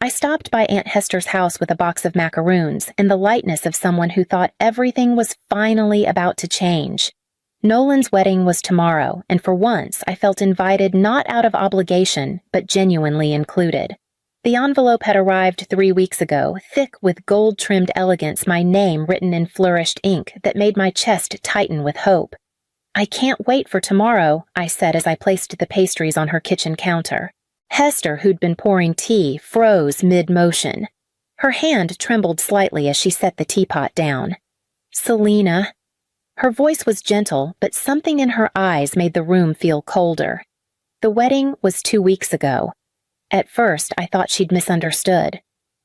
I stopped by Aunt Hester's house with a box of macaroons and the lightness of someone who thought everything was finally about to change. Nolan's wedding was tomorrow, and for once I felt invited not out of obligation, but genuinely included. The envelope had arrived 3 weeks ago, thick with gold-trimmed elegance, my name written in flourished ink that made my chest tighten with hope. "I can't wait for tomorrow," I said as I placed the pastries on her kitchen counter. Hester, who'd been pouring tea, froze mid-motion. Her hand trembled slightly as she set the teapot down. "Selena." Her voice was gentle, but something in her eyes made the room feel colder. The wedding was 2 weeks ago. At first, I thought she'd misunderstood.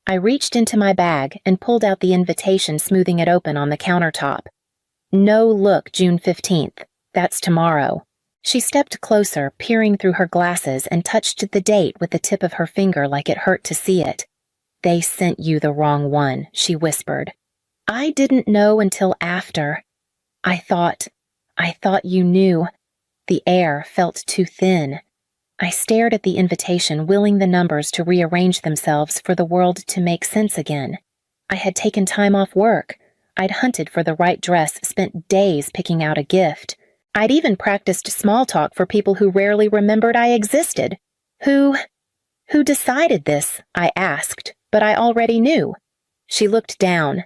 I reached into my bag and pulled out the invitation, smoothing it open on the countertop. "No, look, June 15th. That's tomorrow." She stepped closer, peering through her glasses, and touched the date with the tip of her finger like it hurt to see it. "They sent you the wrong one," she whispered. "I didn't know until after. I thought you knew." The air felt too thin. I stared at the invitation, willing the numbers to rearrange themselves for the world to make sense again. I had taken time off work. I'd hunted for the right dress, spent days picking out a gift. I'd even practiced small talk for people who rarely remembered I existed. Who decided this? I asked, but I already knew. She looked down.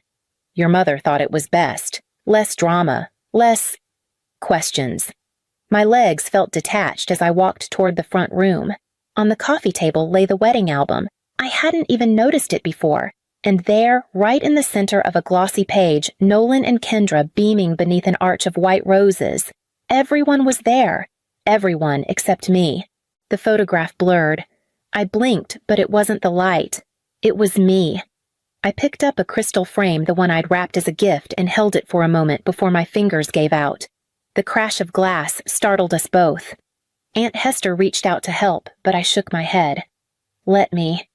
"Your mother thought it was best. Less drama, less questions." My legs felt detached as I walked toward the front room. On the coffee table lay the wedding album. I hadn't even noticed it before. And there, right in the center of a glossy page, Nolan and Kendra beaming beneath an arch of white roses. Everyone was there. Everyone except me. The photograph blurred. I blinked, but it wasn't the light. It was me. I picked up a crystal frame, the one I'd wrapped as a gift, and held it for a moment before my fingers gave out. The crash of glass startled us both. Aunt Hester reached out to help, but I shook my head. "Let me."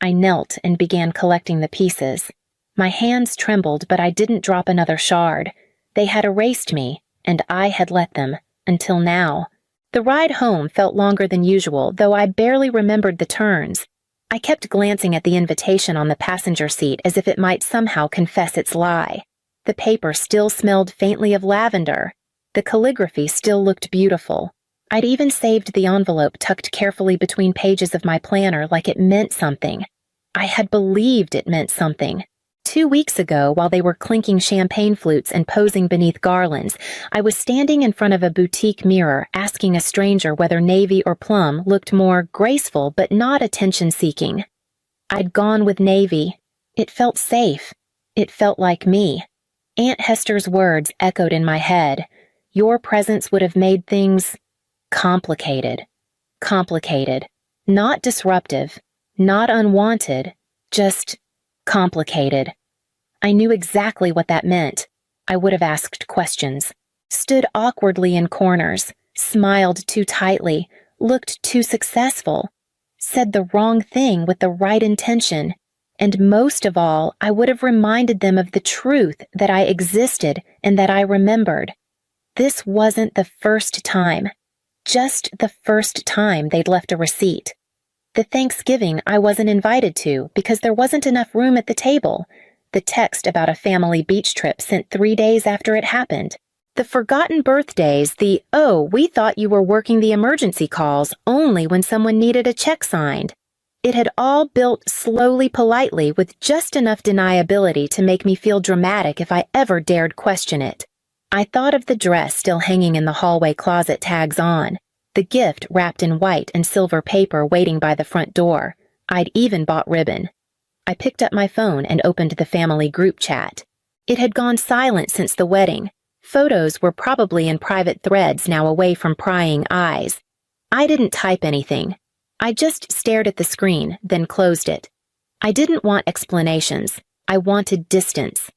I knelt and began collecting the pieces. My hands trembled, but I didn't drop another shard. They had erased me, and I had let them, until now. The ride home felt longer than usual, though I barely remembered the turns. I kept glancing at the invitation on the passenger seat as if it might somehow confess its lie. The paper still smelled faintly of lavender. The calligraphy still looked beautiful. I'd even saved the envelope tucked carefully between pages of my planner like it meant something. I had believed it meant something. 2 weeks ago, while they were clinking champagne flutes and posing beneath garlands, I was standing in front of a boutique mirror asking a stranger whether navy or plum looked more graceful but not attention-seeking. I'd gone with navy. It felt safe. It felt like me. Aunt Hester's words echoed in my head. Your presence would have made things complicated. Complicated. Not disruptive. Not unwanted. Just complicated. I knew exactly what that meant. I would have asked questions, stood awkwardly in corners, smiled too tightly, looked too successful, said the wrong thing with the right intention, and most of all, I would have reminded them of the truth that I existed and that I remembered. This wasn't the first time. Just the first time they'd left a receipt. The Thanksgiving I wasn't invited to because there wasn't enough room at the table. The text about a family beach trip sent 3 days after it happened. The forgotten birthdays, we thought you were working the emergency calls only when someone needed a check signed. It had all built slowly, politely, with just enough deniability to make me feel dramatic if I ever dared question it. I thought of the dress still hanging in the hallway closet, tags on. The gift wrapped in white and silver paper waiting by the front door. I'd even bought ribbon. I picked up my phone and opened the family group chat. It had gone silent since the wedding. Photos were probably in private threads now, away from prying eyes. I didn't type anything. I just stared at the screen, then closed it. I didn't want explanations. I wanted distance.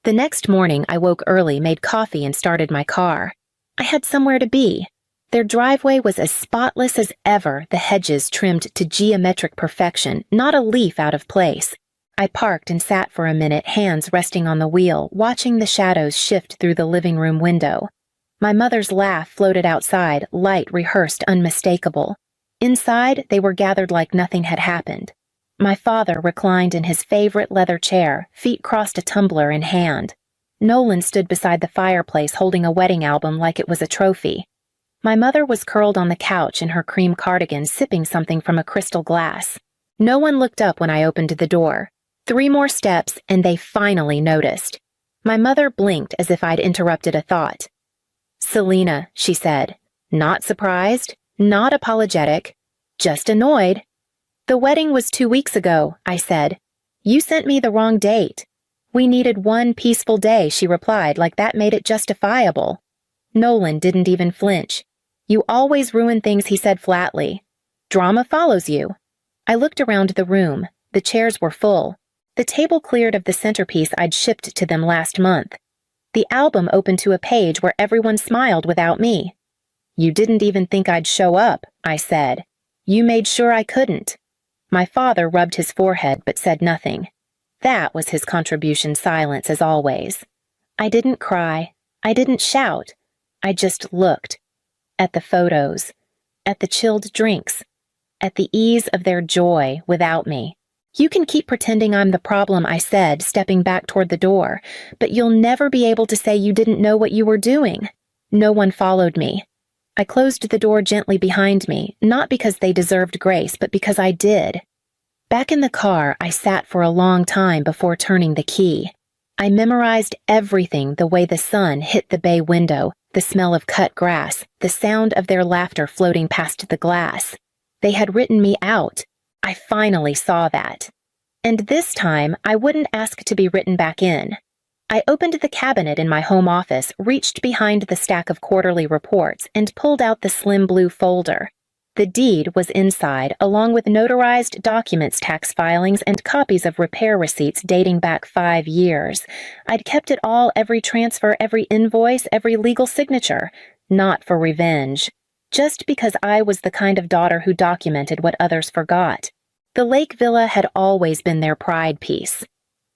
The next morning, I woke early, made coffee, and started my car. I had somewhere to be. Their driveway was as spotless as ever, the hedges trimmed to geometric perfection, not a leaf out of place. I parked and sat for a minute, hands resting on the wheel, watching the shadows shift through the living room window. My mother's laugh floated outside, light, rehearsed, unmistakable. Inside, they were gathered like nothing had happened. My father reclined in his favorite leather chair, feet crossed, a tumbler in hand. Nolan stood beside the fireplace holding a wedding album like it was a trophy. My mother was curled on the couch in her cream cardigan, sipping something from a crystal glass. No one looked up when I opened the door. 3 more steps, and they finally noticed. My mother blinked as if I'd interrupted a thought. "Selena," she said. "Not surprised, not apologetic, just annoyed." "The wedding was 2 weeks ago," I said. "You sent me the wrong date." "We needed one peaceful day," she replied, like that made it justifiable. Nolan didn't even flinch. "You always ruin things," he said flatly. "Drama follows you." I looked around the room. The chairs were full. The table cleared of the centerpiece I'd shipped to them last month. The album opened to a page where everyone smiled without me. "You didn't even think I'd show up," I said. "You made sure I couldn't." My father rubbed his forehead but said nothing. That was his contribution, silence as always. I didn't cry. I didn't shout. I just looked. At the photos. At the chilled drinks. At the ease of their joy without me. "You can keep pretending I'm the problem," I said, stepping back toward the door, "but you'll never be able to say you didn't know what you were doing." No one followed me. I closed the door gently behind me, not because they deserved grace, but because I did. Back in the car, I sat for a long time before turning the key. I memorized everything: the way the sun hit the bay window, the smell of cut grass, the sound of their laughter floating past the glass. They had written me out. I finally saw that. And this time, I wouldn't ask to be written back in. I opened the cabinet in my home office, reached behind the stack of quarterly reports, and pulled out the slim blue folder. The deed was inside, along with notarized documents, tax filings, and copies of repair receipts dating back 5 years. I'd kept it all: every transfer, every invoice, every legal signature. Not for revenge. Just because I was the kind of daughter who documented what others forgot. The Lake Villa had always been their pride piece.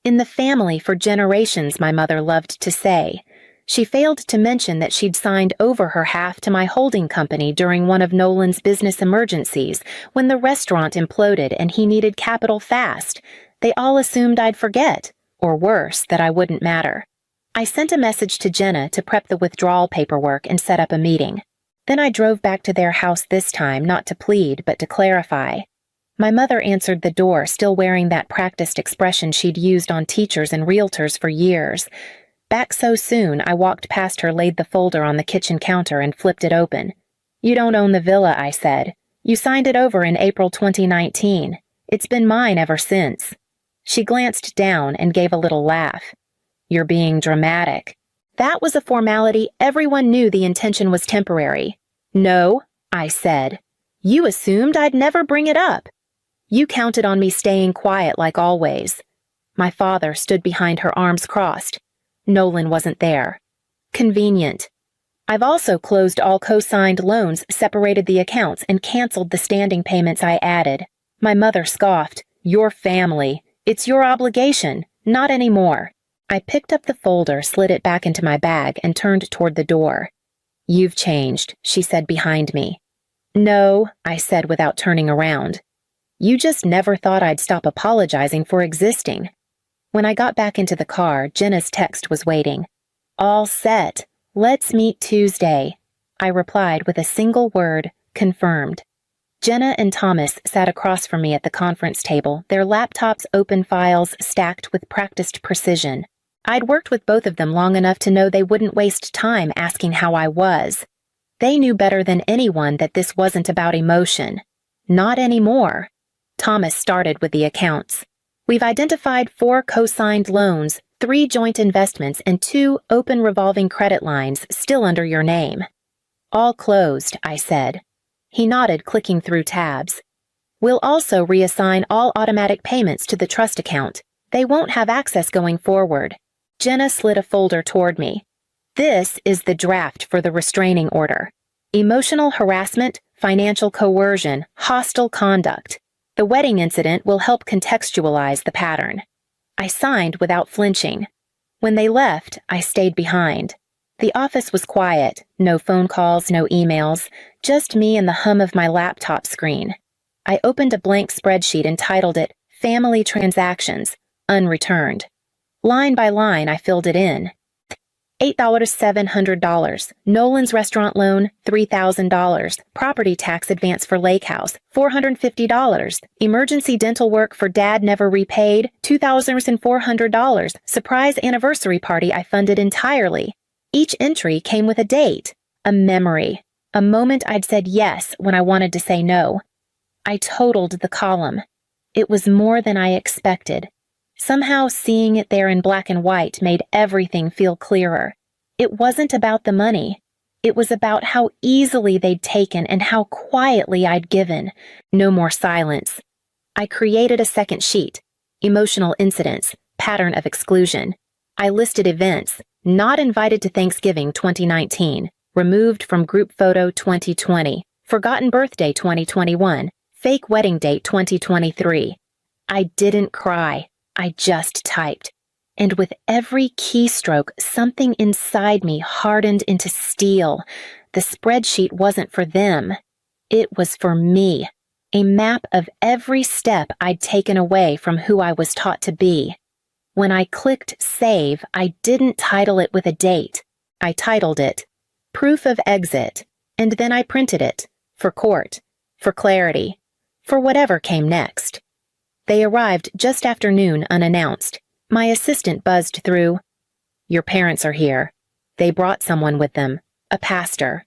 In the family for generations, my mother loved to say. She failed to mention that she'd signed over her half to my holding company during one of Nolan's business emergencies, when the restaurant imploded and he needed capital fast. They all assumed I'd forget, or worse, that I wouldn't matter. I sent a message to Jenna to prep the withdrawal paperwork and set up a meeting. Then I drove back to their house, this time not to plead but to clarify. My mother answered the door, still wearing that practiced expression she'd used on teachers and realtors for years. Back so soon, I walked past her, laid the folder on the kitchen counter, and flipped it open. "You don't own the villa," I said. "You signed it over in April 2019. It's been mine ever since." She glanced down and gave a little laugh. "You're being dramatic." That was a formality. Everyone knew the intention was temporary. "No," I said. "You assumed I'd never bring it up. You counted on me staying quiet like always." My father stood behind her, arms crossed. Nolan wasn't there. Convenient. "I've also closed all co-signed loans, separated the accounts, and canceled the standing payments I added." My mother scoffed. "Your family. It's your obligation. Not anymore." I picked up the folder, slid it back into my bag, and turned toward the door. "You've changed," she said behind me. "No," I said without turning around. "You just never thought I'd stop apologizing for existing." When I got back into the car, Jenna's text was waiting. "All set. Let's meet Tuesday." I replied with a single word: confirmed. Jenna and Thomas sat across from me at the conference table, their laptops open, files stacked with practiced precision. I'd worked with both of them long enough to know they wouldn't waste time asking how I was. They knew better than anyone that this wasn't about emotion. Not anymore. Thomas started with the accounts. "We've identified 4 co-signed loans, 3 joint investments, and 2 open revolving credit lines still under your name." "All closed," I said. He nodded, clicking through tabs. "We'll also reassign all automatic payments to the trust account. They won't have access going forward." Jenna slid a folder toward me. "This is the draft for the restraining order. Emotional harassment, financial coercion, hostile conduct. The wedding incident will help contextualize the pattern." I signed without flinching. When they left, I stayed behind. The office was quiet, no phone calls, no emails, just me and the hum of my laptop screen. I opened a blank spreadsheet and titled it family transactions, unreturned. Line by line, I filled it in. $8,700. Nolan's restaurant loan, $3,000. Property tax advance for Lake House, $450. Emergency dental work for dad never repaid, $2,400. Surprise anniversary party I funded entirely. Each entry came with a date, a memory, a moment I'd said yes when I wanted to say no. I totaled the column. It was more than I expected. Somehow seeing it there in black and white made everything feel clearer. It wasn't about the money. It was about how easily they'd taken and how quietly I'd given. No more silence. I created a second sheet. Emotional incidents, pattern of exclusion. I listed events. Not invited to Thanksgiving 2019. Removed from group photo 2020. Forgotten birthday 2021. Fake wedding date 2023. I didn't cry. I just typed. And with every keystroke, something inside me hardened into steel. The spreadsheet wasn't for them. It was for me. A map of every step I'd taken away from who I was taught to be. When I clicked save, I didn't title it with a date. I titled it Proof of Exit, and then I printed it for court, for clarity, for whatever came next. They arrived just after noon unannounced. My assistant buzzed through. Your parents are here. They brought someone with them, a pastor.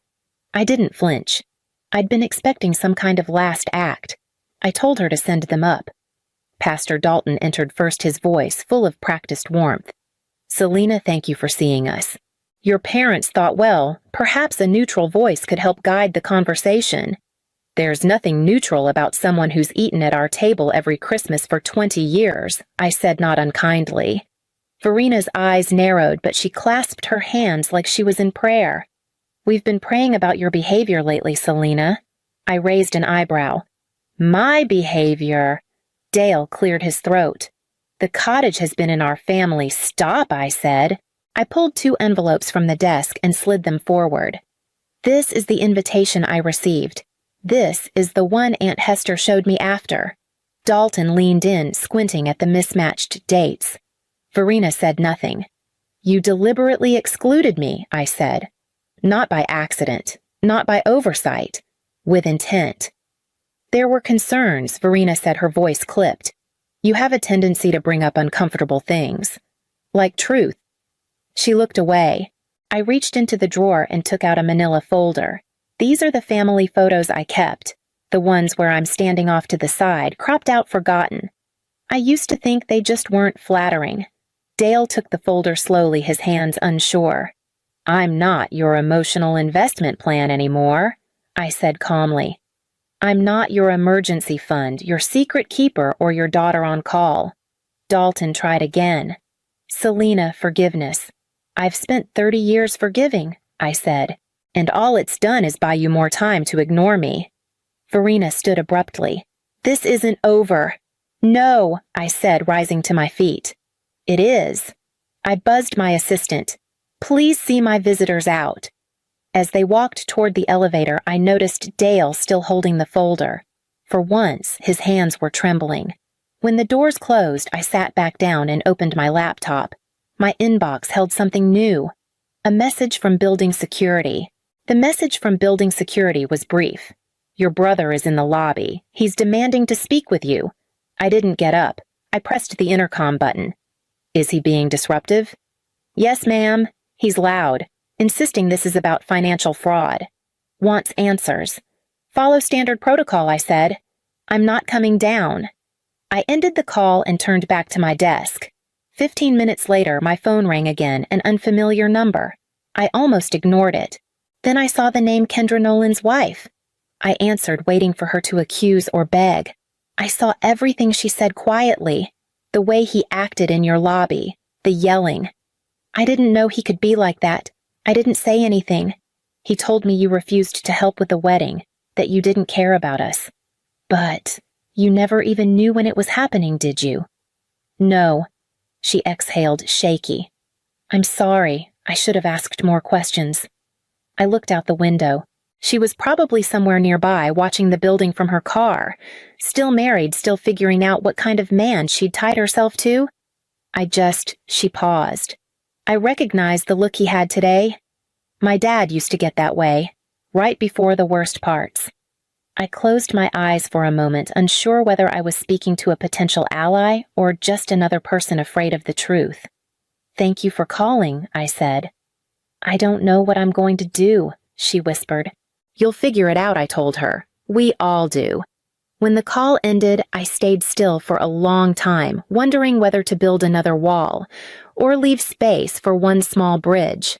I didn't flinch. I'd been expecting some kind of last act. I told her to send them up. Pastor Dalton entered first, his voice full of practiced warmth. Selena, thank you for seeing us. Your parents thought, well, perhaps a neutral voice could help guide the conversation. There's nothing neutral about someone who's eaten at our table every Christmas for 20 years, I said not unkindly. Verena's eyes narrowed, but she clasped her hands like she was in prayer. We've been praying about your behavior lately, Selena. I raised an eyebrow. My behavior? Dale cleared his throat. The cottage has been in our family. Stop, I said. I pulled 2 envelopes from the desk and slid them forward. This is the invitation I received. This is the one Aunt Hester showed me after. Dalton leaned in, squinting at the mismatched dates. Verena said nothing. You deliberately excluded me, I said. Not by accident, not by oversight, with intent. There were concerns, Verena said, her voice clipped. You have a tendency to bring up uncomfortable things. Like truth. She looked away. I reached into the drawer and took out a manila folder. These are the family photos I kept, the ones where I'm standing off to the side, cropped out, forgotten. I used to think they just weren't flattering. Dale took the folder slowly, his hands unsure. I'm not your emotional investment plan anymore, I said calmly. I'm not your emergency fund, your secret keeper, or your daughter on call. Dalton tried again. Selena, forgiveness. I've spent 30 years forgiving, I said. And all it's done is buy you more time to ignore me. Verena stood abruptly. This isn't over. No, I said, rising to my feet. It is. I buzzed my assistant. Please see my visitors out. As they walked toward the elevator, I noticed Dale still holding the folder. For once, his hands were trembling. When the doors closed, I sat back down and opened my laptop. My inbox held something new. A message from Building Security. The message from Building Security was brief. Your brother is in the lobby. He's demanding to speak with you. I didn't get up. I pressed the intercom button. Is he being disruptive? Yes, ma'am. He's loud, insisting this is about financial fraud. Wants answers. Follow standard protocol, I said. I'm not coming down. I ended the call and turned back to my desk. 15 minutes later, my phone rang again, an unfamiliar number. I almost ignored it. Then I saw the name Kendra Nolan's wife. I answered, waiting for her to accuse or beg. I saw everything she said quietly, the way he acted in your lobby, the yelling. I didn't know he could be like that. I didn't say anything. He told me you refused to help with the wedding, that you didn't care about us. But you never even knew when it was happening, did you? No. She exhaled, shaky. I'm sorry. I should have asked more questions. I looked out the window. She was probably somewhere nearby watching the building from her car. Still married, still figuring out what kind of man she'd tied herself to. She paused. I recognized the look he had today. My dad used to get that way, right before the worst parts. I closed my eyes for a moment, unsure whether I was speaking to a potential ally or just another person afraid of the truth. "Thank you for calling," I said. "I don't know what I'm going to do," she whispered. "You'll figure it out," I told her. "We all do." When the call ended, I stayed still for a long time, wondering whether to build another wall or leave space for one small bridge.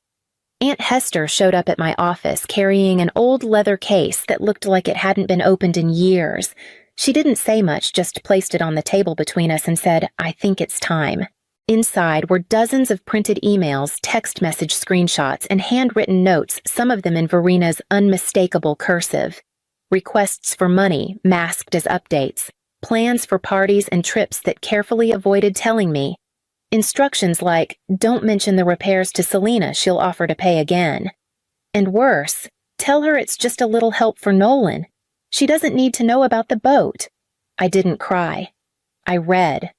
Aunt Hester showed up at my office carrying an old leather case that looked like it hadn't been opened in years. She didn't say much, just placed it on the table between us and said, "I think it's time." Inside were dozens of printed emails, text message screenshots, and handwritten notes, some of them in Verina's unmistakable cursive. Requests for money, masked as updates. Plans for parties and trips that carefully avoided telling me. Instructions like, "Don't mention the repairs to Selena, she'll offer to pay again." And worse, "Tell her it's just a little help for Nolan. She doesn't need to know about the boat." I didn't cry. I read.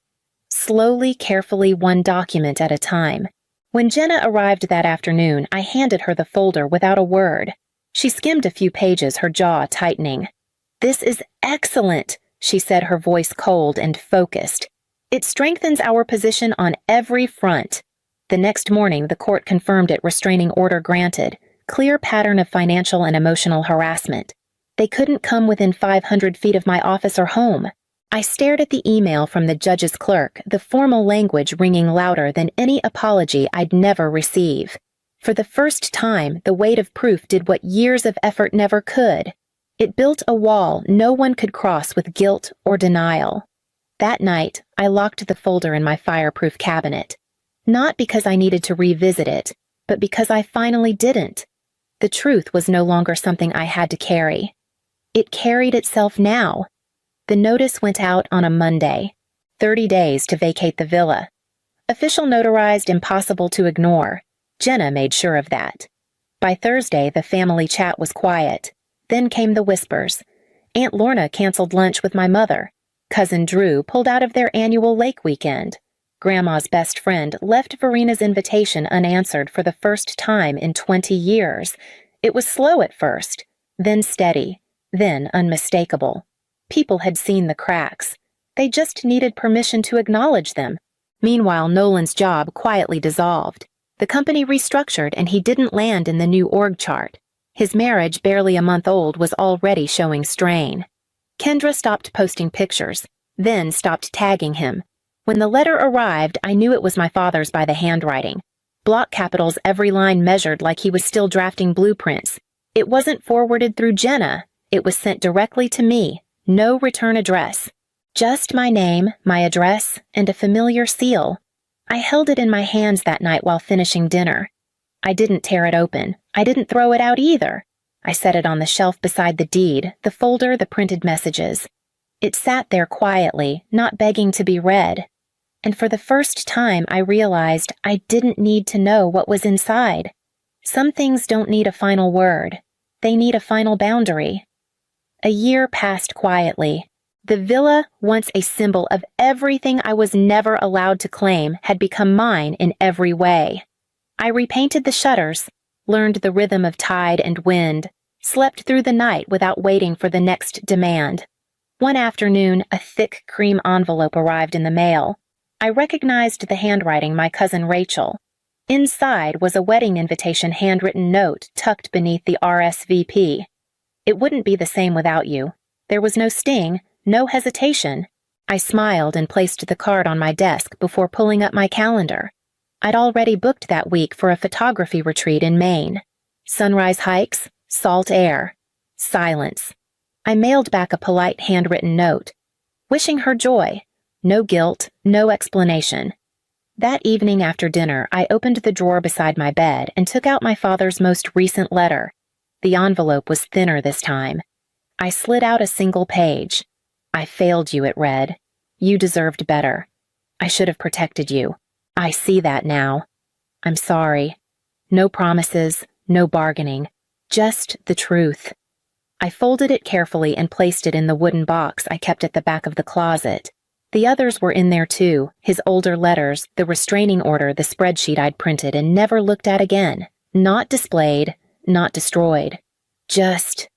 Slowly, carefully, one document at a time. When Jenna arrived that afternoon, I handed her the folder without a word. She skimmed a few pages, her jaw tightening. "This is excellent," she said, her voice cold and focused. "It strengthens our position on every front." The next morning, the court confirmed it, restraining order granted. Clear pattern of financial and emotional harassment. They couldn't come within 500 feet of my office or home. I stared at the email from the judge's clerk, the formal language ringing louder than any apology I'd never receive. For the first time, the weight of proof did what years of effort never could. It built a wall no one could cross with guilt or denial. That night, I locked the folder in my fireproof cabinet. Not because I needed to revisit it, but because I finally didn't. The truth was no longer something I had to carry. It carried itself now. The notice went out on a Monday. 30 days to vacate the villa. Official notarized, impossible to ignore. Jenna made sure of that. By Thursday, the family chat was quiet. Then came the whispers. Aunt Lorna canceled lunch with my mother. Cousin Drew pulled out of their annual lake weekend. Grandma's best friend left Verina's invitation unanswered for the first time in 20 years. It was slow at first, then steady, then unmistakable. People had seen the cracks. They just needed permission to acknowledge them. Meanwhile, Nolan's job quietly dissolved. The company restructured and he didn't land in the new org chart. His marriage, barely a month old, was already showing strain. Kendra stopped posting pictures, then stopped tagging him. When the letter arrived, I knew it was my father's by the handwriting. Block capitals, every line measured like he was still drafting blueprints. It wasn't forwarded through Jenna. It was sent directly to me. No return address. Just my name, my address, and a familiar seal. I held it in my hands that night while finishing dinner. I didn't tear it open. I didn't throw it out either. I set it on the shelf beside the deed, the folder, the printed messages. It sat there quietly, not begging to be read. And for the first time, I realized I didn't need to know what was inside. Some things don't need a final word. They need a final boundary. A year passed quietly. The villa, once a symbol of everything I was never allowed to claim, had become mine in every way. I repainted the shutters, learned the rhythm of tide and wind, slept through the night without waiting for the next demand. One afternoon, a thick cream envelope arrived in the mail. I recognized the handwriting, my cousin Rachel. Inside was a wedding invitation handwritten note tucked beneath the RSVP. "It wouldn't be the same without you." There was no sting, no hesitation. I smiled and placed the card on my desk before pulling up my calendar. I'd already booked that week for a photography retreat in Maine. Sunrise hikes, salt air, silence. I mailed back a polite handwritten note, wishing her joy. No guilt, no explanation. That evening after dinner, I opened the drawer beside my bed and took out my father's most recent letter. The envelope was thinner this time. I slid out a single page. "I failed you," it read. "You deserved better. I should have protected you. I see that now. I'm sorry. No promises, no bargaining. Just the truth. I folded it carefully and placed it in the wooden box I kept at the back of the closet. The others were in there too, his older letters, the restraining order, the spreadsheet I'd printed and never looked at again. Not displayed, not destroyed. Just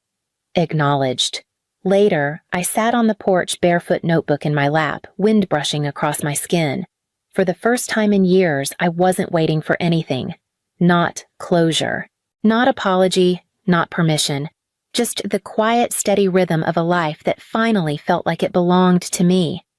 acknowledged. Later, I sat on the porch, barefoot, notebook in my lap, wind brushing across my skin. For the first time in years, I wasn't waiting for anything. Not closure. Not apology, not permission. Just the quiet, steady rhythm of a life that finally felt like it belonged to me.